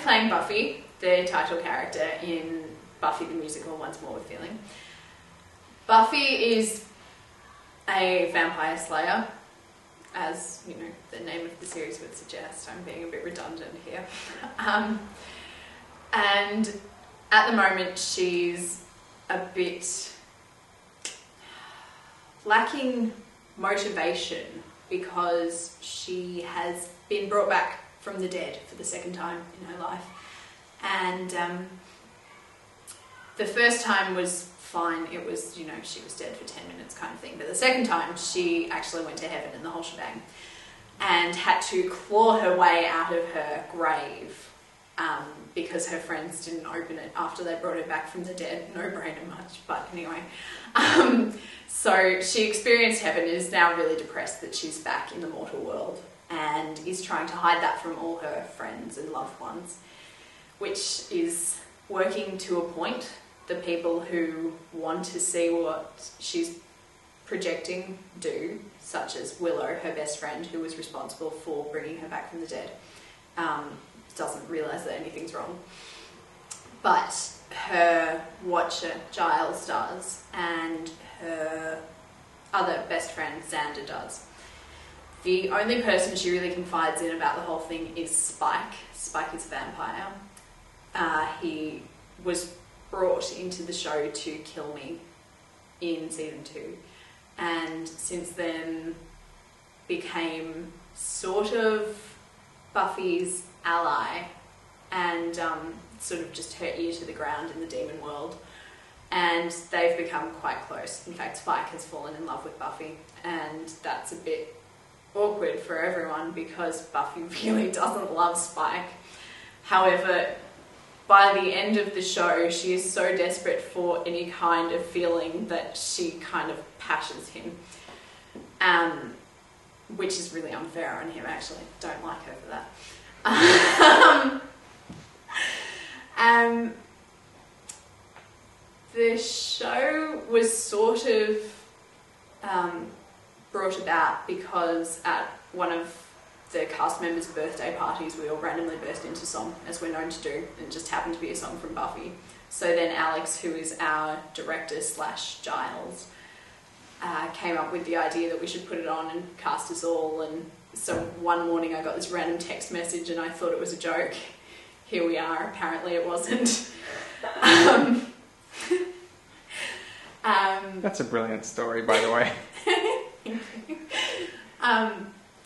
playing Buffy, the title character in Buffy the Musical, Once More with Feeling. Buffy is a vampire slayer, as you know the name of the series would suggest. I'm being a bit redundant here. And at the moment she's a bit lacking motivation because she has been brought back from the dead for the second time in her life. And the first time was fine. It was, you know, she was dead for 10 minutes kind of thing. But the second time she actually went to heaven and the whole shebang and had to claw her way out of her grave because her friends didn't open it after they brought her back from the dead. No brainer much, but anyway. So she experienced heaven, is now really depressed that she's back in the mortal world and is trying to hide that from all her friends and loved ones, which is working to a point. The people who want to see what she's projecting do, such as Willow, her best friend, who was responsible for bringing her back from the dead, doesn't realise that anything's wrong. But her watcher, Giles, does, and her other best friend, Xander, does. The only person she really confides in about the whole thing is Spike. Spike is a vampire. He was brought into the show to kill me in season 2, and since then became sort of Buffy's ally and sort of just her ear to the ground in the demon world, and they've become quite close. In fact, Spike has fallen in love with Buffy, and that's a bit awkward for everyone because Buffy really doesn't love Spike. However, by the end of the show, she is so desperate for any kind of feeling that she kind of passions him, which is really unfair on him, actually. Don't like her for that. The show was sort of brought about because at one of the cast members' birthday parties we all randomly burst into song, as we're known to do, and it just happened to be a song from Buffy. So then Alex, who is our director / Giles, came up with the idea that we should put it on and cast us all. And so one morning I got this random text message and I thought it was a joke. Here we are, apparently it wasn't. That's a brilliant story, by the way. Thank you.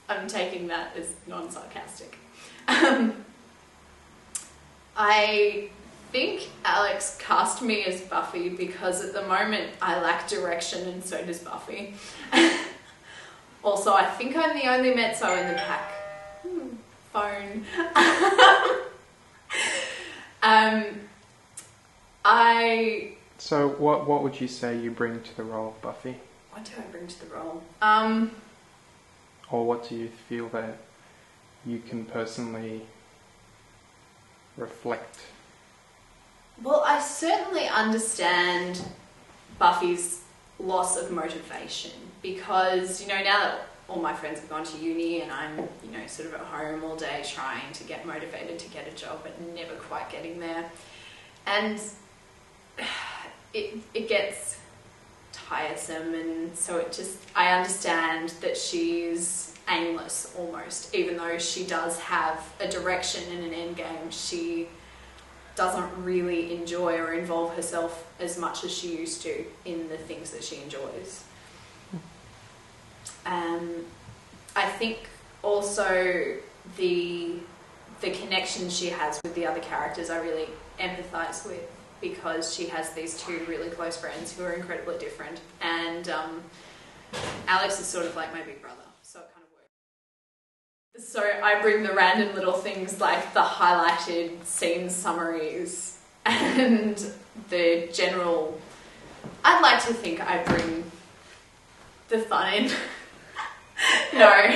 I'm taking that as non-sarcastic. I think Alex cast me as Buffy because at the moment I lack direction and so does Buffy. Also, I think I'm the only mezzo in the pack. Phone. So what would you say you bring to the role of Buffy? What do I bring to the role? Or what do you feel that you can personally reflect? Well, I certainly understand Buffy's loss of motivation because, you know, now that all my friends have gone to uni and I'm, you know, sort of at home all day trying to get motivated to get a job but never quite getting there. And it gets tiresome, and so I understand that she's aimless almost, even though she does have a direction and an end game. She doesn't really enjoy or involve herself as much as she used to in the things that she enjoys. I think also the connection she has with the other characters I really empathise with, because she has these two really close friends who are incredibly different, and Alex is sort of like my big brother, so it kind of works. So I bring the random little things like the highlighted scene summaries and the general... I'd like to think I bring the fun in. No, I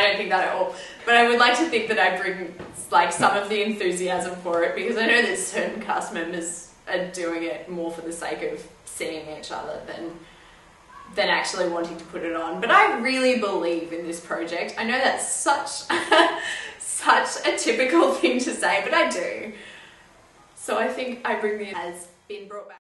don't think that at all. But I would like to think that I bring like some of the enthusiasm for it, because I know that certain cast members are doing it more for the sake of seeing each other than actually wanting to put it on. But I really believe in this project. I know that's such such a typical thing to say, but I do. So I think I bring the has been brought back.